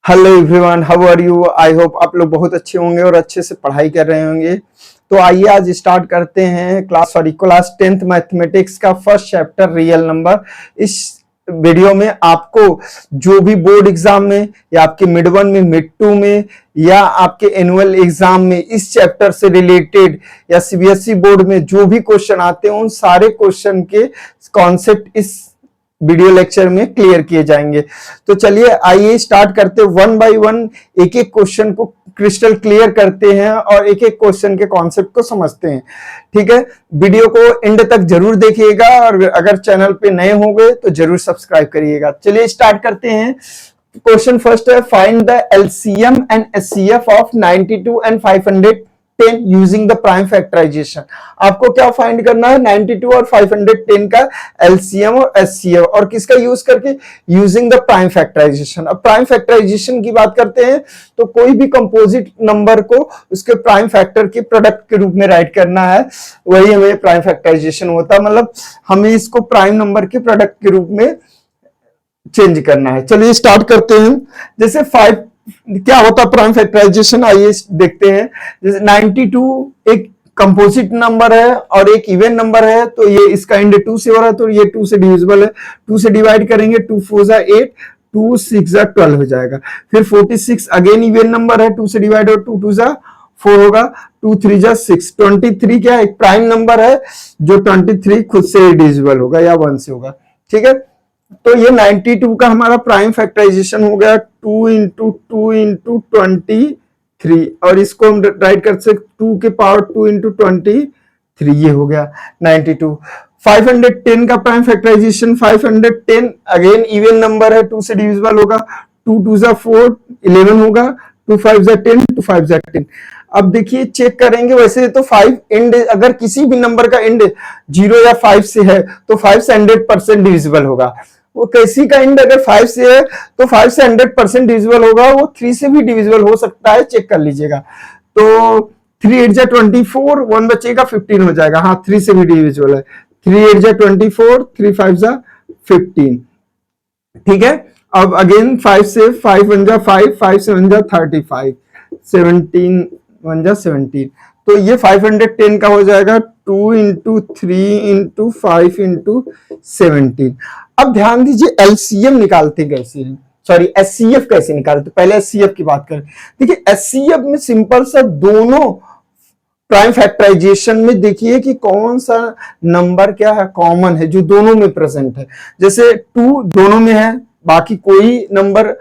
Hello everyone, how are you. I hope आप लोग बहुत अच्छे होंगे और अच्छे से पढ़ाई कर रहे होंगे। तो आइए आज स्टार्ट करते हैं क्लास 10th मैथमेटिक्स का फर्स्ट चैप्टर रियल नंबर। इस वीडियो में आपको जो भी बोर्ड एग्जाम में या आपके मिड वन में, मिड टू में या आपके एनुअल एग्जाम में इस चैप्टर से रिलेटेड या सीबीएसई बोर्ड में जो भी क्वेश्चन आते हैं उन सारे क्वेश्चन के कॉन्सेप्ट इस वीडियो लेक्चर में क्लियर किए जाएंगे। तो चलिए आइए स्टार्ट करते वन बाय वन, एक एक क्वेश्चन को क्रिस्टल क्लियर करते हैं और एक एक क्वेश्चन के कॉन्सेप्ट को समझते हैं। ठीक है, वीडियो को एंड तक जरूर देखिएगा और अगर चैनल पे नए होंगे तो जरूर सब्सक्राइब करिएगा। चलिए स्टार्ट करते हैं। क्वेश्चन फर्स्ट है, find the LCM and HCF of 92 and 510 using the prime factorization. आपको क्या फाइंड करना है? 92 और 510 का एलसीएम और एचसीएफ, और किसका यूज करके? Using the prime factorization. अब प्राइम फैक्टराइजेशन की बात करते हैं तो कोई भी कंपोजिट नंबर को उसके प्राइम फैक्टर के प्रोडक्ट के रूप में राइट करना है, वही हमें प्राइम फैक्टराइजेशन होता है। मतलब हमें इसको प्राइम नंबर के प्रोडक्ट के रूप में चेंज करना है। चलिए स्टार्ट करते हैं। जैसे 5 क्या होता है प्राइम फैक्टराइजेशन, आइए देखते हैं। जैसे 92 एक कंपोजिट नंबर है और एक इवन नंबर है, तो ये इसका इंड 2 से हो रहा है तो ये 2 से डिविजिबल है। 2 से डिवाइड करेंगे, 2 4 जा 8, 2 6 जा 12 हो जाएगा। फिर 46 अगेन इवन नंबर है, 2 से डिवाइड और 2 2 जा 4 होगा, 2 3 जा 6। 23 क्या एक प्राइम नंबर है जो 23 खुद से डिविजिबल होगा या 1 से होगा। ठीक है, तो ये 92 का हमारा प्राइम फैक्टराइजेशन हो गया 2 इंटू 2 इंटू 23, और इसको हम राइट कर सकते 2 के पावर 2 इंटू 23, ये हो गया 92। 510 का prime factorization, 510 again even number है, 2 से डिविजिबल होगा, 2 2 जा 4 11 होगा, 2 5 जा 10, 2 5 जा 10। अब देखिए चेक करेंगे, वैसे तो 5 एंड अगर किसी भी नंबर का एंड 0 या 5 से है तो 5 से 100% डिविजिबल होगा। वो किसी का एंड अगर 5 से है तो 5 से 100% डिविजिबल होगा, वो 3 से भी डिविजिबल हो सकता है, चेक कर लीजिएगा। तो 3 8 जा 24, 1 बचेगा 15 हो जाएगा। हाँ, 3 से भी डिविजिबल है। 3 8 जा 24, 3 5 जा 15। ठीक है, अब अगेन 5 से 5 1 जा 5, 5 से 1 जा 35, 17 1 जा 17। तो ये 510 का हो जाएगा 2 इंटू 3 इंटू 5 इंटू 17। अब ध्यान दीजिए एलसीएम निकालते कैसे हैं, सॉरी एचसीएफ कैसे निकालते। पहले एचसीएफ की बात करें। देखिए एचसीएफ में सिंपल सा दोनों प्राइम फैक्टराइजेशन में देखिए कि कौन सा नंबर क्या है कॉमन है जो दोनों में प्रेजेंट है। जैसे 2 दोनों में है, बाकी कोई नंबर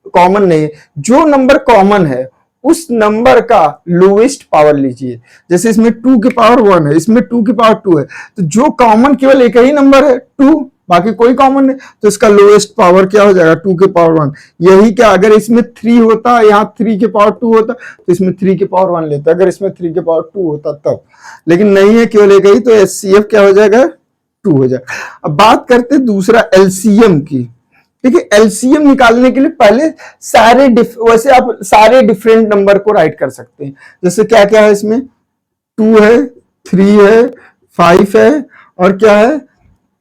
कॉमन नहीं है। जो नंबर कॉमन है उस नंबर का लोएस्ट पावर लीजिए। जैसे इसमें 2 की पावर 1 है, इसमें 2 की पावर 2 है, तो जो कॉमन केवल एक ही नंबर है 2, बाकी कोई कॉमन नहीं, तो इसका लोएस्ट पावर क्या हो जाएगा? 2 के पावर 1। यही क्या अगर इसमें 3 होता, यहाँ 3 के पावर 2 होता तो इसमें 3 के पावर 1 लेता, अगर इसमें 3 के पावर 2 होता तब, लेकिन नहीं है, केवल एक ही, तो एचसीएफ क्या हो जाएगा? 2 हो जाएगा। अब बात करते दूसरा एलसीएम की। देखिए एलसीएम निकालने के लिए पहले वैसे आप सारे डिफरेंट नंबर को राइट कर सकते हैं। जैसे क्या क्या है इसमें? 2 है, 3 है, 5 है, और क्या है?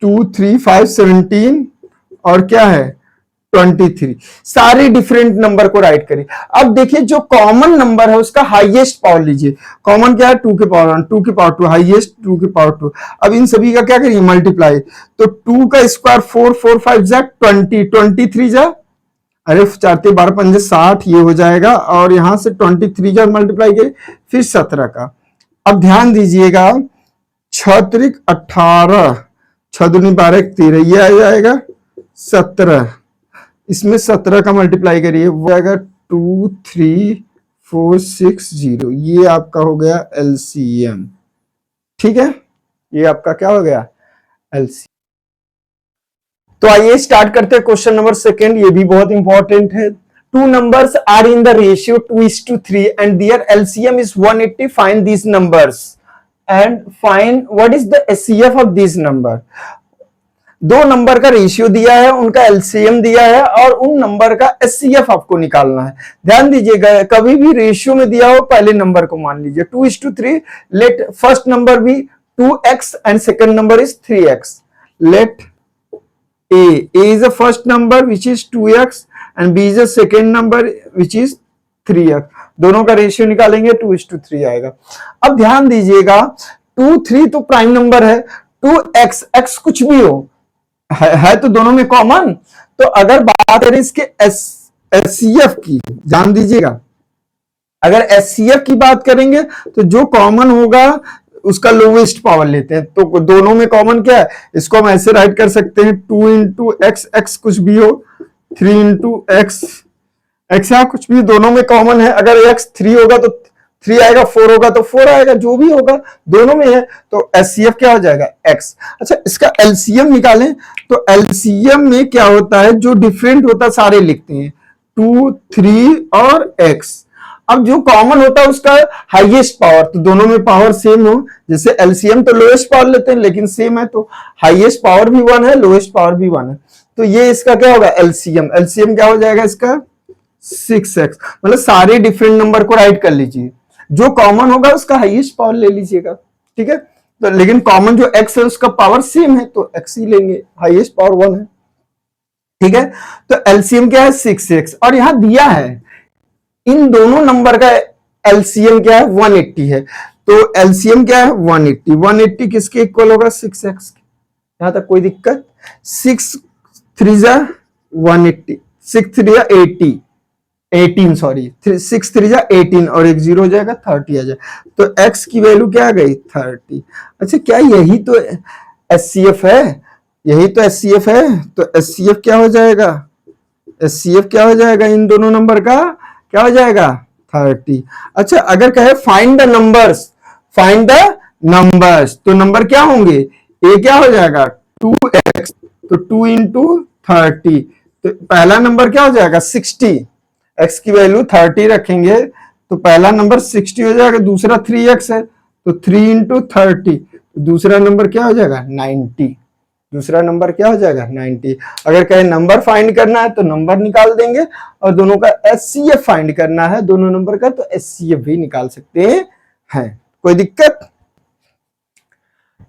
2 3 5 17, और क्या है? 23। सारे डिफरेंट नंबर को राइट करिए। अब देखिए जो कॉमन नंबर है उसका हाईएस्ट पावर लीजिए। कॉमन क्या है? 2 के पावर 1, 2 के पावर 2, हाईएस्ट 2 के पावर 2। अब इन सभी का क्या करिए? मल्टीप्लाई। तो 2 का स्क्वायर 4 4 5 जा 20, 23 जा, अरे 4 3 12 5 60, ये हो जाएगा। और यहां से 23 जा मल्टीप्लाई किए, फिर 17 का। अब ध्यान दीजिएगा 6 त्रिक 18, 6 दूनी 12 13, ये आ जाएगा 17। इसमें 17 का मल्टीप्लाई करिए, वो आएगा 2 3 4 6 0। ये आपका हो गया एलसीएम। ठीक है, ये आपका क्या हो गया? एलसीएम। तो आइए स्टार्ट करते हैं क्वेश्चन नंबर सेकंड। ये भी बहुत इंपॉर्टेंट है। 2 numbers are in the ratio 2:3 and their LCM is 180. Find these numbers and find what is the HCF of these number. 2 number का रेशियो दिया है, उनका एलसीएम दिया है और उन नंबर का एचसीएफ आपको निकालना है। ध्यान दीजिएगा कभी भी रेशियो में दिया हो पहले नंबर को मान लीजिए 2:3। लेट फर्स्ट नंबर भी 2x and second number is 3x. Let A is the first number which is 2x and B is a second number which is 3x। दोनों का रेशियो निकालेंगे 2:3 आएगा। अब ध्यान दीजिएगा 2 3 तो प्राइम नंबर है, 2x x कुछ भी हो है तो दोनों में कॉमन। तो अगर बात करें इसके एचसीएफ की, ध्यान दीजिएगा अगर एचसीएफ की बात करेंगे तो जो कॉमन होगा उसका लोवेस्ट पावर लेते हैं। तो दोनों में कॉमन क्या है, इसको हम ऐसे राइट कर सकते हैं 2 इंटू एक्स, एक्स कुछ भी हो, 3 इंटू एक्स, एक्स यहाँ कुछ भी, दोनों में कॉमन है। अगर एक्स 3 होगा तो 3 आएगा, 4 होगा तो 4 आएगा, जो भी होगा दोनों में है। तो एचसीएफ क्या हो जाएगा, एक्स। अच्छा इसका एलसीएम निकालें तो एलसीएम में क्या होता है, जो डिफरेंट होता है सारे लिखते हैं 2 3 और एक्स। अब जो कॉमन होता है उसका हाईएस्ट पावर, तो दोनों में पावर सेम हो, जैसे एलसीएम तो लोएस्ट पावर लेते हैं लेकिन सेम है, तो हाईएस्ट पावर भी 1 है, लोएस्ट पावर भी 1 है। तो ये इसका क्या होगा एलसीएम, एलसीएम क्या हो जाएगा इसका 6x। मतलब सारे डिफरेंट नंबर को राइट कर लीजिए, जो कॉमन होगा उसका हाईएस्ट पावर ले लीजिएगा, ठीक है। तो लेकिन कॉमन जो x है उसका पावर सेम है तो x ही लेंगे, हाईएस्ट पावर 1 है, ठीक है। तो एलसीएम क्या है 6x, और यहां दिया है इन दोनों नंबर का एलसीएम क्या है 180 है। तो एलसीएम क्या है 180, 180 किसके इक्वल होगा 6x। यहां तक कोई दिक्कत, 6 3 जा 180, 6 3 जा 80, 18 सॉरी, 6 3 जा 18 और एक 0 हो जाएगा 30 आ जाएगा। तो x की वैल्यू क्या आ गई 30। अच्छा क्या यही तो एचसीएफ है, यही तो एचसीएफ है। तो एचसीएफ क्या हो जाएगा, एचसीएफ क्या हो जाएगा इन दोनों नंबर का, क्या हो जाएगा 30। अच्छा अगर कहे find the numbers, find the numbers, तो नंबर क्या होंगे, ए क्या हो जाएगा 2x, तो 2 इंटू 30, तो पहला नंबर क्या हो जाएगा 60, x की वैल्यू 30 रखेंगे तो पहला नंबर 60 हो जाएगा, दूसरा 3x है तो 3 इंटू 30, दूसरा नंबर क्या हो जाएगा 90, दूसरा नंबर क्या हो जाएगा 90। अगर कहे नंबर फाइंड करना है तो नंबर निकाल देंगे, और दोनों का एचसीएफ फाइंड करना है दोनों नंबर का तो एचसीएफ भी निकाल सकते हैं, कोई दिक्कत।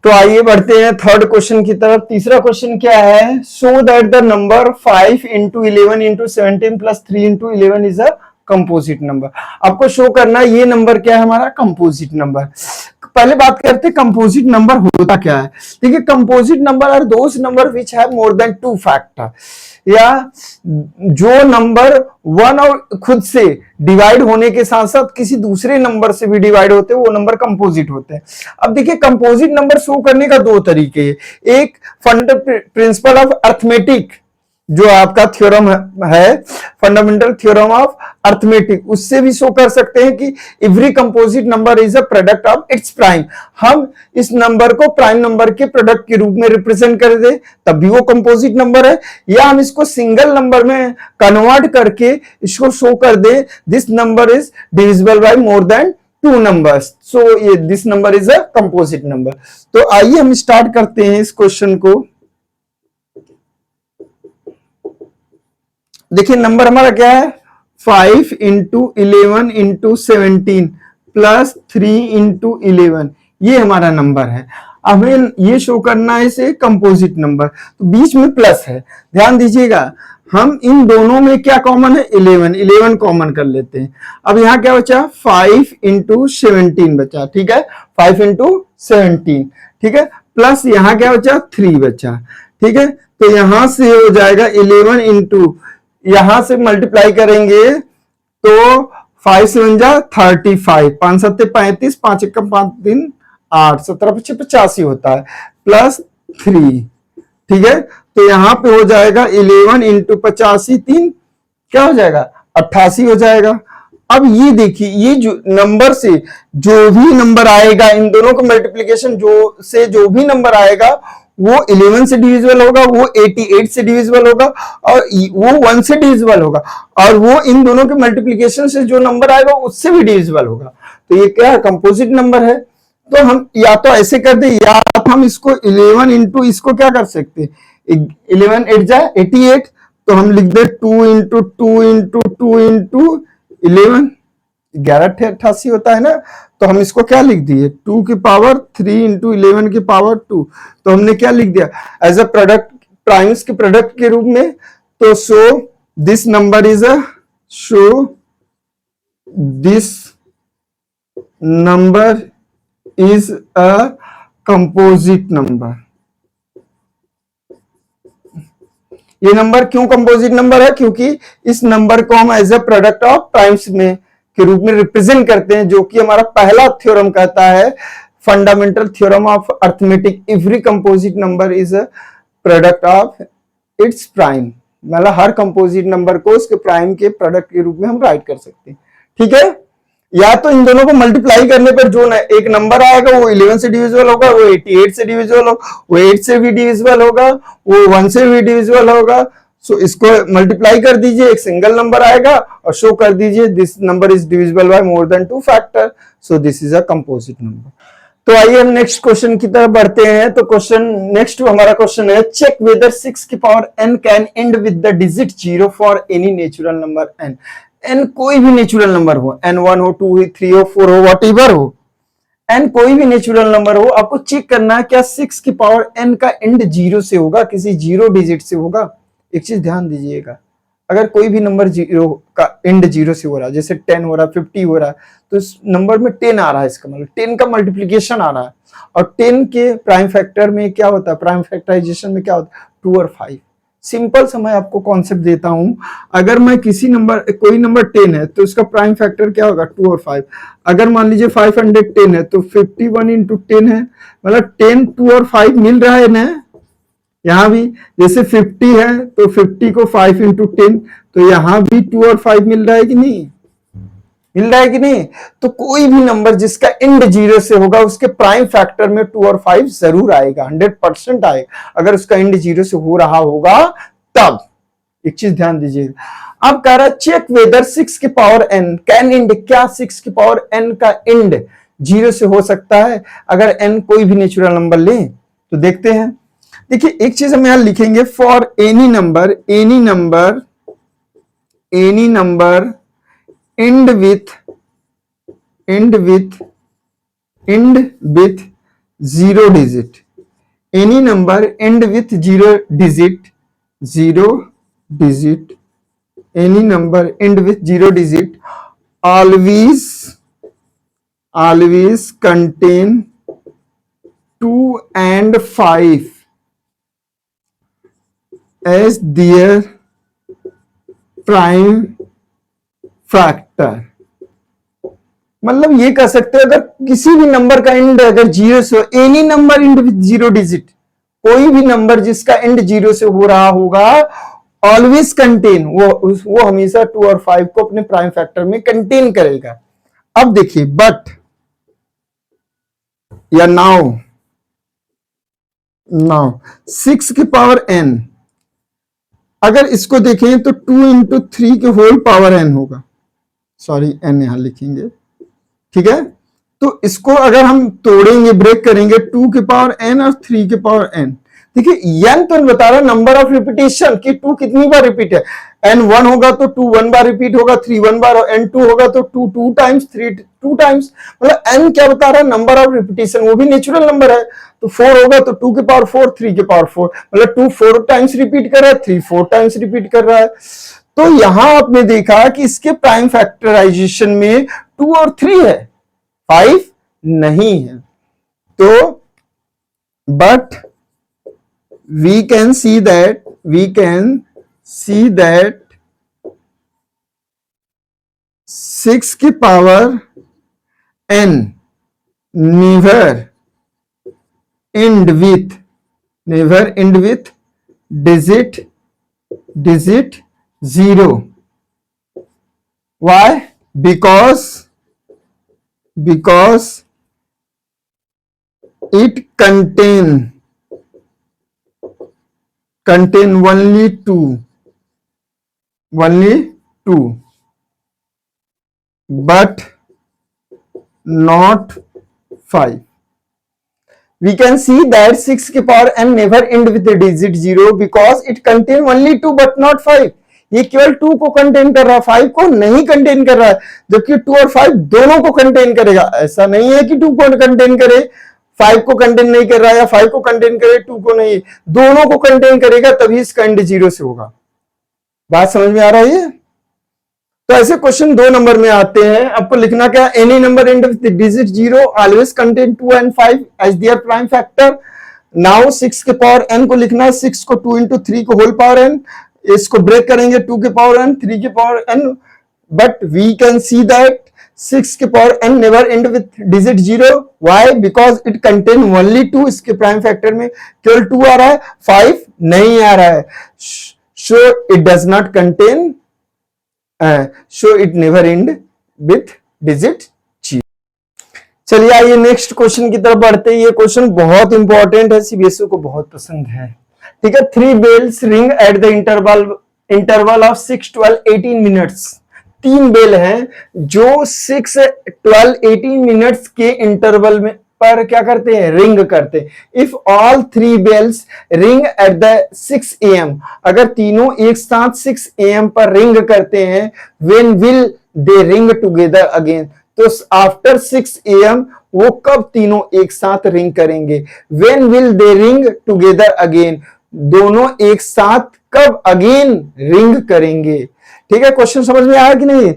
तो आइए बढ़ते हैं थर्ड क्वेश्चन की तरफ। तीसरा क्वेश्चन क्या है, show that the number 5 into 11 into 17 plus 3 into 11 is a composite number. आपको शो करना है ये नंबर क्या है हमारा कंपोजिट नंबर। पहले बात करते हैं कंपोजिट नंबर होता क्या है। देखिए composite number are those number which have more than 2 factor, या जो नंबर 1 और खुद से डिवाइड होने के साथ साथ किसी दूसरे नंबर से भी डिवाइड होते हैं वो नंबर कंपोजिट होते हैं। अब देखिए कंपोजिट नंबर शो करने का 2 तरीके हैं, एक फंडामेंटल प्रिंसिपल ऑफ अर्थमेटिक जो आपका थ्योरम है फंडामेंटल थ्योरम ऑफ अर्थमेटिक, उससे भी शो कर सकते हैं कि every composite number is a product of its prime. हम इस नंबर को प्राइम नंबर के प्रोडक्ट के रूप में रिप्रेजेंट कर दे तब भी वो कंपोजिट नंबर है, या हम इसको सिंगल नंबर में कन्वर्ट करके इसको शो कर दे this number is divisible by more than 2 numbers, so ये this number is a composite number. तो आइए हम स्टार्ट करते हैं इस क्वेश्चन को। देखिए नंबर हमारा क्या है 5 इंटू 11 इंटू 17 प्लस 3 इंटू 11, ये हमारा नंबर है। हमें ये शो करना है इसे कंपोजिट नंबर, तो बीच में प्लस है, ध्यान दीजिएगा। हम इन दोनों में क्या कॉमन है 11, 11 कॉमन कर लेते हैं। अब यहाँ क्या बचा 5 इंटू 17 बचा, ठीक है 5 इंटू 17, ठीक है, प्लस यहाँ क्या बचा 3 बचा, ठीक है। तो यहां से हो जाएगा 11 इंटू, यहां से मल्टीप्लाई करेंगे तो 5 7 जा 35, 5 7 35, 5 1 5 3 8, 17 5 85 होता है, प्लस 3, ठीक है। तो यहां पे हो जाएगा 11 इंटू 85 3 क्या हो जाएगा 88 हो जाएगा। अब ये देखिए ये जो नंबर से जो भी नंबर आएगा इन दोनों का मल्टीप्लीकेशन जो भी नंबर आएगा वो 11 से डिविजिबल होगा, वो 88 से डिविजिबल होगा, और वो 1 से डिविजिबल होगा, और वो इन दोनों के मल्टीप्लिकेशन से जो नंबर आएगा उससे भी डिविजिबल होगा। तो ये क्या है कंपोजिट नंबर है। तो हम या तो ऐसे कर दे, या तो हम इसको 11 इंटू इसको क्या कर सकते, 11 8 जा 88, तो हम लिख दे 2 इंटू 2 इंटू 2 इंटू 11, 1188 होता है ना। तो हम इसको क्या लिख दिए 2 की पावर 3 इंटू 11 की पावर 2, तो हमने क्या लिख दिया एज अ प्रोडक्ट प्राइम्स के प्रोडक्ट के रूप में। तो so this number is a शो this number is a composite number. ये नंबर क्यों कंपोजिट नंबर है? क्योंकि इस नंबर को हम as a product of primes में के रूप में रिप्रेजेंट करते हैं, जो कि हमारा पहला थ्योरम कहता है, fundamental theorem of arithmetic, every composite number is a product of its prime. मतलब हर कंपोजिट नंबर को उसके प्राइम के प्रोडक्ट के रूप में हम राइट कर सकते हैं। ठीक है, या तो इन दोनों को मल्टीप्लाई करने पर जो एक नंबर आएगा वो 11 से डिविजिबल होगा, वो 88 से डिविजिबल होगा, वो 8 से भी डिविजिबल होगा, वो 1 से भी डिविजिबल होगा। सो इसको मल्टीप्लाई कर दीजिए, एक सिंगल नंबर आएगा और शो कर दीजिए this number is divisible by more than 2 factor, so this is a composite number. तो आइए हम नेक्स्ट क्वेश्चन की तरफ बढ़ते हैं। तो क्वेश्चन नेक्स्ट हमारा क्वेश्चन है, चेक वेदर 6 की power n can and with the digit 0 for any natural number n। n कोई भी नेचुरल नंबर हो, n1 हो, 2 हो, 3 हो, 4 हो, व्हाटएवर हो, n कोई भी नेचुरल नंबर हो, आपको चेक करना है क्या 6 की पावर n का एंड 0 से होगा, किसी 0 डिजिट से होगा। एक चीज ध्यान दीजिएगा, अगर कोई भी नंबर 0 का एंड 0 से हो रहा है, जैसे 10 हो रहा है, 50 हो रहा है, तो इस नंबर में 10 आ रहा है, इसका मतलब 10 का मल्टीप्लीकेशन आ रहा है। और 10 के प्राइम फैक्टर में क्या होता है, प्राइम फैक्टराइजेशन में क्या होता है, 2 और 5। सिंपल सा मैं आपको कॉन्सेप्ट देता हूं, अगर मैं किसी नंबर, कोई नंबर 10 है तो उसका प्राइम फैक्टर क्या होगा, 2 और 5। अगर मान लीजिए 510 है तो 51 इंटू 10 है, मतलब 10, 2 और 5 मिल रहा है ना। यहां भी जैसे 50 है तो 50 को 5 इंटू 10, तो यहां भी 2 और 5 मिल रहा है कि नहीं, मिल रहा है कि नहीं। तो कोई भी नंबर जिसका एंड 0 से होगा उसके प्राइम फैक्टर में 2 और 5 जरूर आएगा, 100% आएगा, अगर उसका एंड 0 से हो रहा होगा तब। एक चीज ध्यान दीजिएगा, अब कह रहा है चेक वेदर 6 की पावर n कैन एंड, क्या 6 की पावर n का एंड 0 से हो सकता है अगर n कोई भी नेचुरल नंबर ले। तो देखते हैं, देखिए एक चीज हम यहां लिखेंगे, for any number end with 0 digit, any number end with 0 digit, any number end with 0 digit always contain 2 and 5 as their prime factor. मतलब ये कह सकते हैं, अगर किसी भी नंबर का एंड अगर 0 से, any number end with 0 digit, कोई भी नंबर जिसका एंड 0 से हो रहा होगा, ऑलवेज कंटेन, वो हमेशा 2 और 5 को अपने प्राइम फैक्टर में कंटेन करेगा। अब देखिए, बट या नाउ 6 की पावर n, अगर इसको देखें तो 2 इंटू 3 के होल पावर n होगा, सॉरी n यहां लिखेंगे, ठीक है। तो इसको अगर हम तोड़ेंगे, ब्रेक करेंगे, 2 के पावर n और 3 के पावर n, देखिए n तो बता रहा है नंबर ऑफ रिपीटेशन कि 2 कितनी बार रिपीट है, n 1 होगा तो 2 1 बार रिपीट होगा, 3 1 बार, और n 2 होगा तो 2 2 टाइम्स, 3 2 टाइम्स। मतलब n क्या बता रहा है, नंबर ऑफ रिपीटेशन, वो भी नेचुरल नंबर है। तो 4 होगा तो 2 के पावर 4, 3 के पावर 4, मतलब 2 4 टाइम्स रिपीट कर रहा है, 3 4 टाइम्स रिपीट कर रहा है। तो यहां आपने देखा कि इसके प्राइम फैक्टराइजेशन में 2 और 3 है, 5 नहीं है। तो but we can see that 6 की power n never end with digit 0. Why? Because it contain only 2, but not 5. We can see that 6 की power n never end with the digit 0 because it contain only 2 but not 5. ये केवल 2 को contain कर रहा है, 5 को नहीं contain कर रहा है, जबकि 2 और 5 दोनों को कंटेन करेगा। ऐसा नहीं है कि 2 को कंटेन करे, 5 को कंटेन नहीं कर रहा है, या 5 को कंटेन करे 2 को नहीं, दोनों को कंटेन करेगा, तभी इसका एंड 0 से होगा। बात समझ में आ रहा है ये? तो ऐसे क्वेश्चन 2 नंबर में आते हैं। आपको लिखना क्या, any number end with digit 0 always contain 2 and 5 as their prime factor. Now 6 के पावर n को लिखना है, 6 को 2 into 3 को होल पावर n, इसको ब्रेक करेंगे 2 के पावर n, 3 के power n, but we can see that 6 के power n never end with digit 0। Why? Because it contain only 2। इसके प्राइम फैक्टर में केवल 2 आ रहा है, 5 नहीं आ रहा है। So it does not contain, so it never end with digit 0। चलिए आइए नेक्स्ट क्वेश्चन की तरफ बढ़ते हैं। ये क्वेश्चन बहुत इंपॉर्टेंट है, सीबीएसई को बहुत पसंद है। ठीक है, 3 bells ring at the interval of 6, 12, 18 minutes. 3 bell हैं जो 6, 12, 18 मिनट्स के इंटरवल में पर क्या करते हैं, रिंग करते हैं। If all 3 bells ring at the 6 AM, अगर तीनों एक साथ 6 AM पर रिंग करते हैं, when will they ring together again? तो आफ्टर 6 AM वो कब तीनों एक साथ रिंग करेंगे? When will they ring together again, दोनों एक साथ कब अगेन रिंग करेंगे? ठीक है, क्वेश्चन समझ में आया कि नहीं?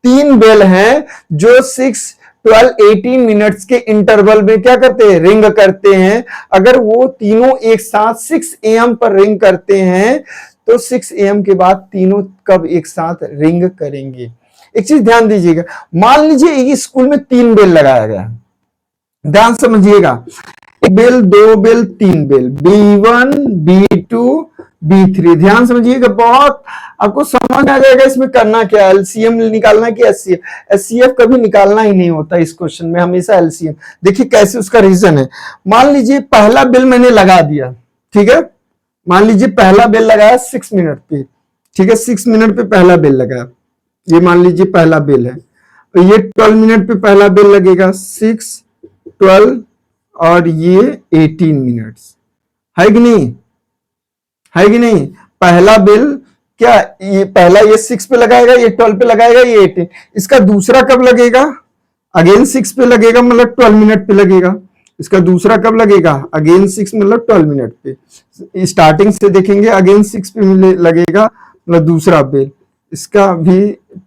3 बेल हैं जो 6, 12, 18 मिनट्स के इंटरवल में क्या करते हैं, रिंग करते हैं। अगर वो तीनों एक साथ 6 AM पर रिंग करते हैं, तो 6 AM के बाद तीनों कब एक साथ रिंग करेंगे? एक चीज ध्यान दीजिएगा, मान लीजिए एक स्कूल में 3 बेल लगाया गया, ध्यान समझिएगा, 1 bell, 2 bell, 3 bell, B1, B2, B3। ध्यान समझिएगा, बहुत आपको समझ आ जाएगा इसमें करना क्या है, एलसीएम निकालना कि एचसीएफ। एचसीएफ कभी निकालना ही नहीं होता इस क्वेश्चन में, हमेशा एलसीएम। देखिए कैसे उसका रीजन है। मान लीजिए पहला बेल मैंने लगा दिया, ठीक है, मान लीजिए पहला बेल लगाया 6 मिनट पे, ठीक है, 6 मिनट पे पहला बेल लगाया, ये मान लीजिए पहला बेल है, तो ये 12 मिनट पे पहला बेल लगेगा, 6, 12 और ये 18 मिनट्स, है कि नहीं, है कि नहीं? पहला बेल क्या, ये पहला ये 6 पे लगाएगा, ये 12 पे लगाएगा, ये 18। इसका दूसरा कब लगेगा? अगेन 6 पे लगेगा, मतलब 12 मिनट पे लगेगा। इसका दूसरा कब लगेगा? अगेन 6 मतलब 12 मिनट पे। स्टार्टिंग से देखेंगे अगेन 6 पे लगेगा, मतलब दूसरा बेल। इसका भी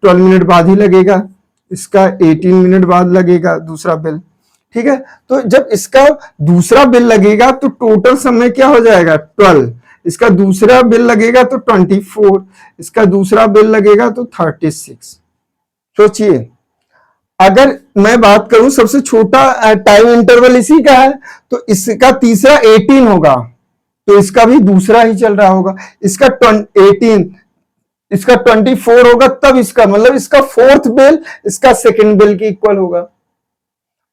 12 मिनट बाद ही लगेगा, इसका 18 मिनट बाद लगेगा दूसरा बेल। ठीक है, तो जब इसका दूसरा बेल लगेगा तो टोटल समय क्या हो जाएगा, 12। इसका दूसरा बिल लगेगा तो 24, इसका दूसरा बिल लगेगा तो 36। सोचिए, अगर मैं बात करूं सबसे छोटा टाइम इंटरवल इसी का है, तो इसका तीसरा 18 होगा, तो इसका भी दूसरा ही चल रहा होगा। इसका 18, इसका 24 होगा, तब इसका मतलब इसका 4th बिल इसका 2nd बिल के इक्वल होगा।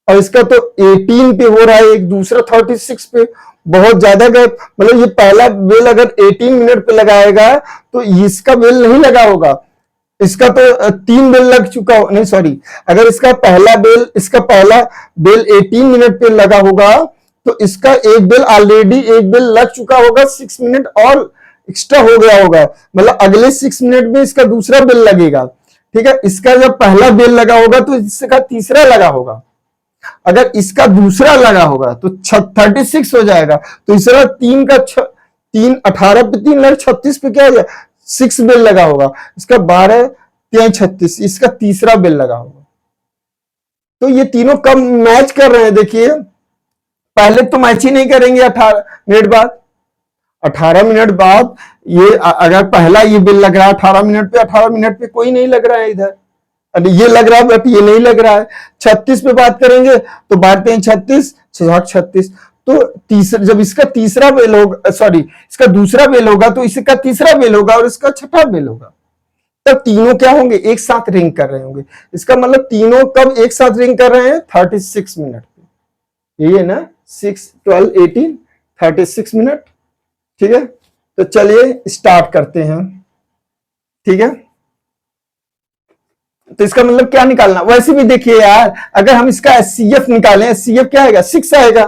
और इसका तो 18 पे हो रहा है, एक दूसरा 36 पे, बहुत ज्यादा गैप। मतलब ये पहला बेल अगर 18 मिनट पे लगाएगा तो इसका बेल नहीं लगा होगा, इसका तो 3 बेल लग चुका हो, नहीं सॉरी, अगर इसका पहला बेल 18 मिनट पे लगा होगा तो इसका एक बेल ऑलरेडी एक बेल लग चुका होगा, 6 मिनट और एक्स्ट्रा हो गया होगा, मतलब अगले 6 मिनट में इसका दूसरा बेल लगेगा। ठीक है, इसका जब पहला बेल लगा होगा तो इसका तीसरा लगा होगा, अगर इसका दूसरा लगा होगा तो 36 हो जाएगा। तो इसका 3 का 3 18 पे 3 लग 36 पे क्या हो जाएगा, 6 बेल लगा होगा। इसका 12 3 36, इसका तीसरा बेल लगा होगा। तो ये तीनों कब मैच कर रहे हैं, देखिए पहले तो मैच ही नहीं करेंगे 18 मिनट बाद। 18 मिनट बाद ये अगर पहला ये बेल लग रहा है 18 मिनट पे, 18 मिनट पे कोई नहीं लग रहा है इधर, ये लग रहा है बट ये नहीं लग रहा है। 36 पे बात करेंगे तो बात करें 36 36, तो तीसरा जब इसका तीसरा बेल होगा, सॉरी इसका दूसरा बेल होगा तो इसका तीसरा बेल होगा और इसका छठा बेल होगा, तब तीनों क्या होंगे, एक साथ रिंग कर रहे होंगे। इसका मतलब तीनों कब एक साथ रिंग कर रहे हैं, 36 मिनट पे, यही है ना, 6 12 18 36 मिनट। ठीक है, तो चलिए स्टार्ट करते हैं। ठीक है, तो इसका मतलब क्या निकालना, वैसे भी देखिए यार, अगर हम इसका एचसीएफ निकालें, एचसीएफ क्या आएगा, 6 आएगा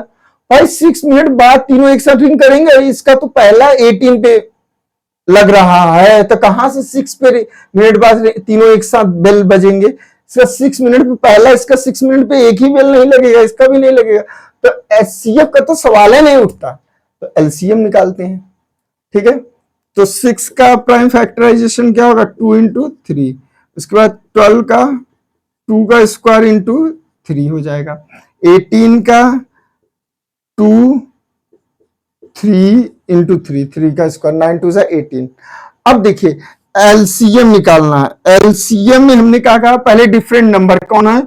भाई। 6 मिनट बाद तीनों एक साथ रिंग करेंगे, इसका तो पहला 18 पे लग रहा है, तो कहां से 6 मिनट बाद तीनों एक साथ बेल बजेंगे। इसका 6 मिनट पे पहला, इसका 6 मिनट पे एक ही बेल नहीं लगेगा, इसका भी नहीं लगेगा, तो एचसीएफ का तो सवाल ही नहीं उठता। तो एलसीएम निकालते हैं। ठीक है, तो 6 का प्राइम फैक्टराइजेशन क्या होगा, 2 इंटू 3, उसके बाद 12 का 2 का स्क्वायर इंटू 3 हो जाएगा, 18 का 2 3 इंटू 3, 3 का स्क्वायर, 9 2 18। अब देखिए एलसीएम निकालना है। एलसीएम में हमने क्या कहा, पहले डिफरेंट नंबर कौन है,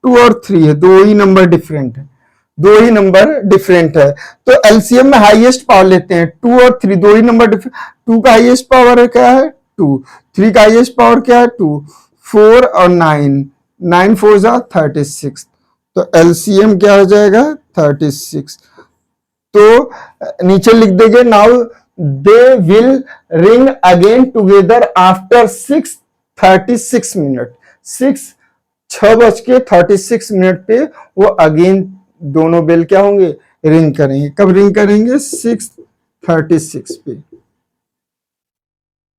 2 और 3 है, दो ही नंबर डिफरेंट है, दो ही नंबर डिफरेंट है। तो एलसीएम में हाईएस्ट पावर लेते हैं, 2 और 3 दो ही नंबर डिफरेंट, 2 का हाईएस्ट पावर है क्या है 2, 3 का हाईएस्ट पावर क्या है 2, 4 और 9, 9 4 जा 36, तो एलसीएम क्या हो जाएगा 36। तो नीचे लिख देंगे, now they will ring again together after 6:36 minute, 6:36 पे वो अगेन दोनों बेल क्या होंगे, रिंग करेंगे। कब रिंग करेंगे, 6:36 पे।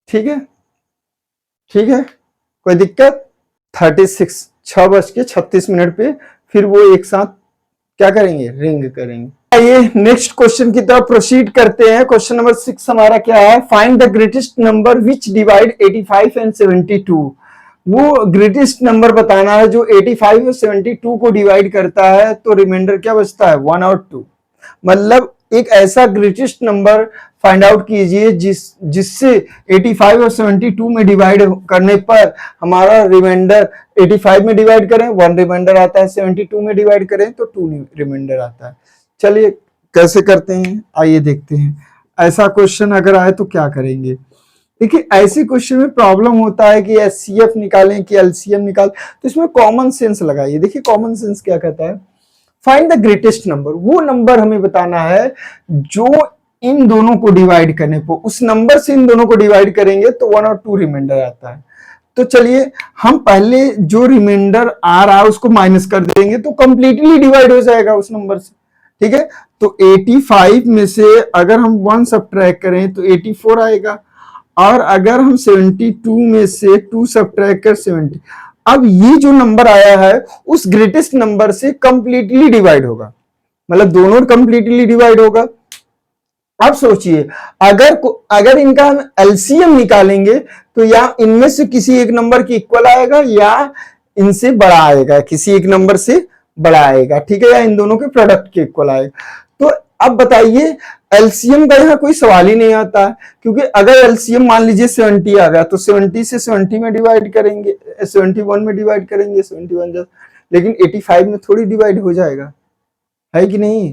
ठीक है, ठीक है, कोई दिक्कत, 36 6:36 पे फिर वो एक साथ क्या करेंगे, रिंग करेंगे। आइए नेक्स्ट क्वेश्चन की तरफ प्रोसीड करते हैं। क्वेश्चन नंबर 6 हमारा क्या है, find the greatest number which divide 85 and 72। वो ग्रेटेस्ट नंबर बताना है जो 85 और 72 को डिवाइड करता है, तो रिमाइंडर क्या बचता है 1 और 2। मतलब एक ऐसा ग्रेटेस्ट नंबर फाइंड आउट कीजिए जिससे 85 और 72 में डिवाइड करने पर हमारा रिमाइंडर 85 में डिवाइड करें 1 रिमाइंडर आता है, 72 में डिवाइड करें तो 2 रिमाइंडर आता है। चलिए कैसे करते हैं, आइए देखते हैं। ऐसा क्वेश्चन अगर आए तो क्या करेंगे। देखिए ऐसे क्वेश्चन में प्रॉब्लम होता है कि एचसीएफ निकालें कि एलसीएम निकाल, तो इसमें कॉमन सेंस लगाइए। देखिए कॉमन सेंस क्या कहता है, फाइंड द ग्रेटेस्ट नंबर, वो नंबर हमें बताना है जो इन दोनों को डिवाइड करने पर, उस नंबर से इन दोनों को डिवाइड करेंगे तो 1 और 2 रिमाइंडर आता है। तो चलिए हम पहले जो रिमाइंडर आ रहा है उसको माइनस कर देंगे तो कंप्लीटली डिवाइड हो जाएगा उस नंबर से। ठीक है, तो 85 में से अगर हम 1 सब्ट्रैक्ट करें तो 84 आएगा, और अगर हम 72 में से 2 सब्ट्रैक्ट कर 70, अब ये जो नंबर आया है उस ग्रेटेस्ट नंबर से कंप्लीटली डिवाइड होगा, मतलब दोनों कंप्लीटली डिवाइड होगा। अब सोचिए अगर इनका हम एलसीएम निकालेंगे तो या इनमें से किसी एक नंबर की इक्वल आएगा या इनसे बड़ा आएगा, किसी एक नंबर से बड़ा आएगा। ठीक है, या इन दोनों के प्रोडक्ट के इक्वल आएगा। तो अब बताइए एलसीएम का यहाँ कोई सवाल ही नहीं आता है, क्योंकि अगर एलसीएम मान लीजिए 70 आ गया तो 70 से 70 में डिवाइड करेंगे, 71 में डिवाइड करेंगे, 71 लेकिन 85 में थोड़ी डिवाइड हो जाएगा, है कि नहीं।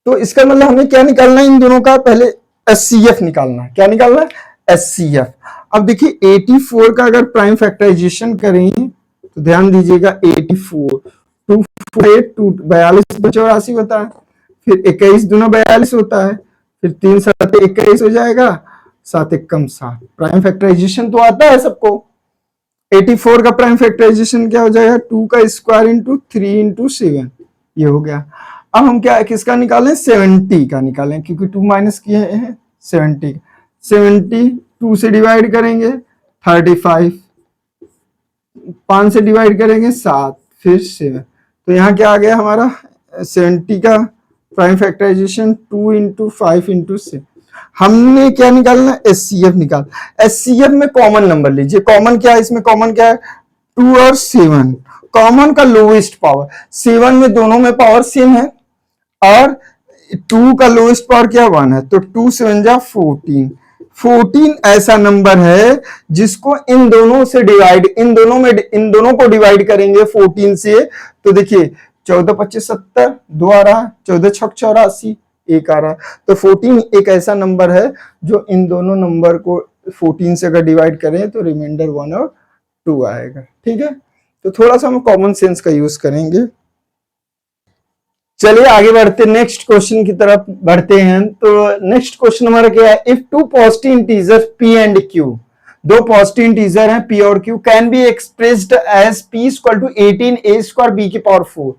तो इसका मतलब हमें क्या निकालना है, इन दोनों का पहले एचसीएफ निकालना है। क्या निकालना है, एचसीएफ। अब देखिए 84 का अगर प्राइम फैक्टराइजेशन करें तो ध्यान दीजिएगा 84 2 42 84 होता है, फिर 21 दूना 42 होता है, फिर 3 7 21 हो जाएगा, 7 एकम 7। प्राइम फैक्टराइजेशन तो आता है सबको। 84 का प्राइम फैक्टराइजेशन क्या हो जाएगा, 2 का स्क्वायर इंटू 3 इंटू 7, ये हो गया। अब हम क्या किसका निकालें, 70 का निकालें, क्योंकि 2 माइनस किए हैं 70, 2 से डिवाइड करेंगे 35, 5 से डिवाइड करेंगे 7, फिर 7, तो यहाँ क्या आ गया हमारा 70 का प्राइम फैक्टराइजेशन 2 इंटू 5 इंटू 6। हमने क्या निकालना, एचसीएफ निकाल। एचसीएफ में कॉमन नंबर लीजिए, कॉमन क्या है इसमें, कॉमन क्या है 2 और 7, कॉमन का लोएस्ट पावर, 7 में दोनों में पावर सेम है और 2 का लोएस्ट पावर क्या 1 है, तो 2 7 जा 14। 14 ऐसा नंबर है जिसको इन दोनों से डिवाइड, इन दोनों को डिवाइड करेंगे 14 से, तो देखिए 14 25 70, 2 आ रहा, 14 6 84, 1 आ रहा। तो 14 एक ऐसा नंबर है जो इन दोनों नंबर को 14 से अगर डिवाइड करें तो रिमाइंडर 1 और 2 आएगा। ठीक है, तो थोड़ा सा हम कॉमन सेंस का यूज करेंगे। चलिए आगे बढ़ते, नेक्स्ट क्वेश्चन की तरफ बढ़ते हैं। तो नेक्स्ट क्वेश्चन हमारा क्या है, if 2 positive integer p and q, दो पॉजिटिव इंटीजर हैं p और q, can be expressed as p equal to 18a square b की power 4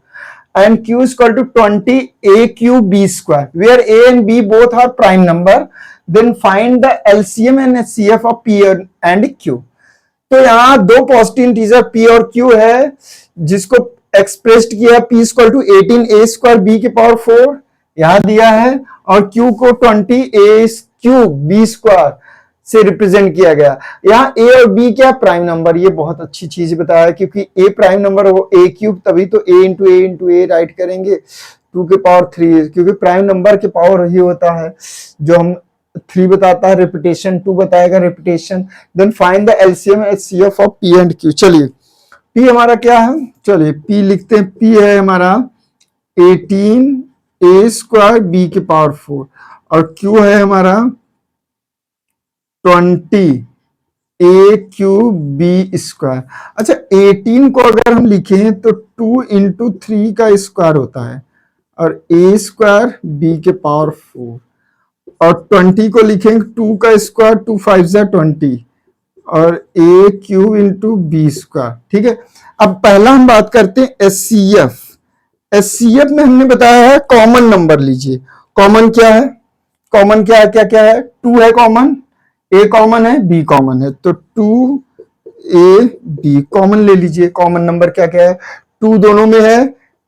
and q equal to 20aq b square, where a and b both are prime number, then find the LCM and HCF of p and q। तो यहाँ दो positive integer p और q है जिसको expressed किया p equal to 18a square b की power 4 यहां दिया है, और q को 20a क्यूब b स्क्वायर से रिप्रेजेंट किया गया। यहाँ ए और बी क्या प्राइम नंबर, ये बहुत अच्छी चीज बताया, क्योंकि ए प्राइम नंबर हो ए क्यूब, तभी तो ए इंटू ए राइट करेंगे 2 के पावर 3, क्योंकि प्राइम नंबर के पावर ही होता है जो हम 3 बताता है रिपीटेशन, 2 बताएगा repetition. Then find the LCM HCF of P and Q. चलिए पी हमारा क्या है, चलिए पी लिखते हैं। पी है हमारा 18 ए स्क्वायर बी के पावर 4 और क्यू है हमारा 20 ए क्यूब बी स्क्वायर। अच्छा 18 को अगर हम लिखें तो 2 इंटू 3 का स्क्वायर होता है और ए स्क्वायर बी के पावर 4 और 20 को लिखेंगे 2 का स्क्वायर 2 5 जा 20 और ए क्यूब इंटू बी स्क्वायर। ठीक है, अब पहला हम बात करते हैं एचसीएफ। एचसीएफ में हमने बताया है कॉमन नंबर लीजिए। कॉमन क्या है, कॉमन क्या है, क्या क्या है, 2 है कॉमन, ए कॉमन है बी कॉमन है, तो 2 ए बी कॉमन ले लीजिए। कॉमन नंबर क्या क्या है, 2 दोनों में है,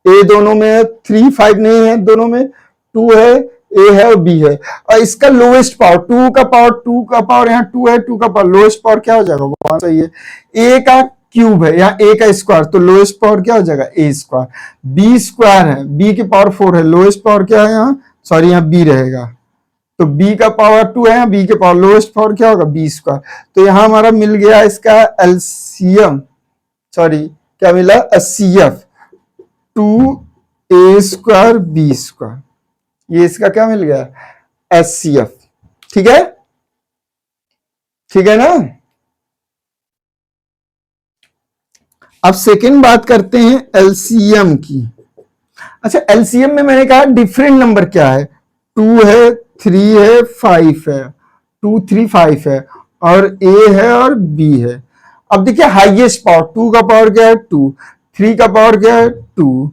ए दोनों में है, 3 5 नहीं है दोनों में, 2 है, ए है और बी है। और इसका लोएस्ट पावर 2 का पावर यहाँ 2 है, 2 का पावर लोएस्ट पावर क्या हो जाएगा 1 सही है। ए का क्यूब है यहाँ, ए का स्क्वायर, तो लोएस्ट पावर क्या हो जाएगा ए स्क्वायर। बी स्क्वायर है, बी के पावर 4 है, लोएस्ट पावर क्या है यहाँ, सॉरी यहाँ बी रहेगा, तो b का पावर 2 है, b के पावर लोएस्ट पावर क्या होगा बी स्क्वायर। तो यहां हमारा मिल गया इसका एलसीएम, सॉरी क्या मिला एचसीएफ 2 ए स्क्वायर बी स्क्वायर, ये इसका क्या मिल गया एचसीएफ। ठीक है, ठीक है ना। अब सेकंड बात करते हैं एलसीएम की। अच्छा एलसीएम में मैंने कहा डिफरेंट नंबर क्या है, 2 है 3 है 5 है, 2 3 5 है और ए है और बी है। अब देखिए हाईएस्ट पावर 2 का पावर क्या है 2, 3 का पावर क्या है 2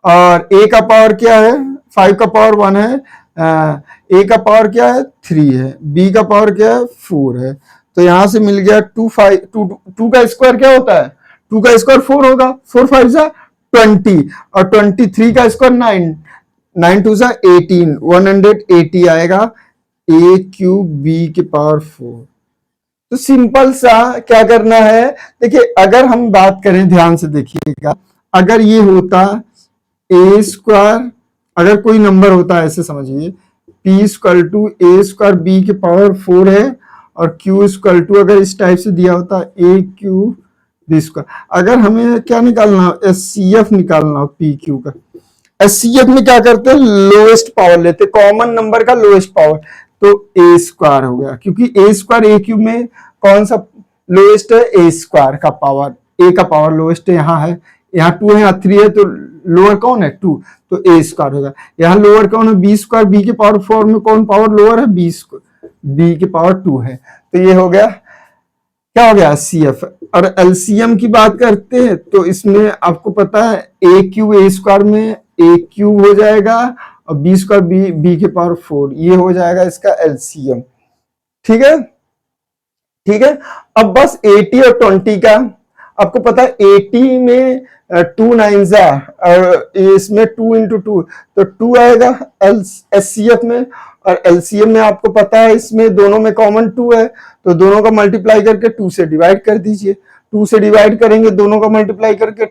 और ए का पावर क्या है 5 का पावर 1 है, ए का पावर क्या है 3 है, बी का पावर क्या है 4 है। तो यहां से मिल गया 2 का स्क्वायर क्या होता है, 2 का स्क्वायर 4 होगा, 4 5 जा 20 और 23 का स्क्वायर 9, 9 2 जा 18, 180 आएगा ए क्यूब बी के पावर 4। तो सिंपल सा क्या करना है, देखिए अगर हम बात करें ध्यान से देखिएगा, अगर ये होता ए स्क्वायर, अगर कोई नंबर होता है ऐसे समझिए P square two A square B के पावर 4 है और क्यू स्क्वायर टू अगर इस टाइप से दिया होता ए क्यू बी स्क्वायर। अगर हमें क्या निकालना हो एचसीएफ निकालना हो पी क्यू का, एचसीएफ में क्या करते हैं लोएस्ट पावर लेते, कॉमन नंबर का लोएस्ट पावर, तो ए स्क्वायर हो गया, क्योंकि ए स्क्वायर ए क्यूब में कौन सा लोएस्ट है ए स्क्वायर का पावर, ए का पावर लोएस्ट है, यहाँ है, यहाँ 2 है यहाँ 3 है, तो लोअर कौन है 2, तो ए स्क्वायर होगा। यहाँ लोअर कौन है बी स्क्वायर, बी के पावर 4 में कौन पावर लोअर है बी स्क्वायर, बी के पावर 2 है, तो ये हो गया क्या हो गया सीएफ। और एलसीएम की बात करते हैं तो इसमें आपको पता है ए क्यूब ए स्क्वायर में ए क्यूब हो जाएगा और बी स्क्वायर बी के पावर 4, ये हो जाएगा इसका एलसीएम। ठीक है, ठीक है। अब बस 80 और 20 का आपको पता है 80 में 2 9 जा और इसमें 2 इंटू 2 तो 2 आएगा एचसीएफ में, और एलसीएम में आपको पता है इसमें दोनों में कॉमन 2 है, तो दोनों का मल्टीप्लाई करके 2 से डिवाइड कर दीजिए, 2 से डिवाइड करेंगे दोनों का मल्टीप्लाई करके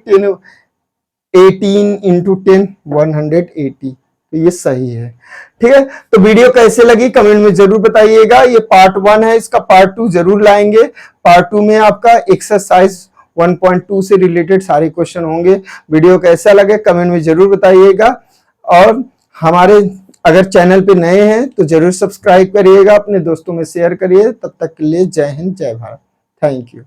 18 इंटू 10 180, तो ये सही है। ठीक है, तो वीडियो कैसे लगी कमेंट में जरूर बताइएगा। ये पार्ट 1 है, इसका पार्ट 2 जरूर लाएंगे। पार्ट 2 में आपका एक्सरसाइज 1.2 से रिलेटेड सारे क्वेश्चन होंगे। वीडियो कैसा लगे कमेंट में जरूर बताइएगा, और हमारे अगर चैनल पे नए हैं तो जरूर सब्सक्राइब करिएगा, अपने दोस्तों में शेयर करिए। तब तक के लिए जय हिंद जय भारत, थैंक यू।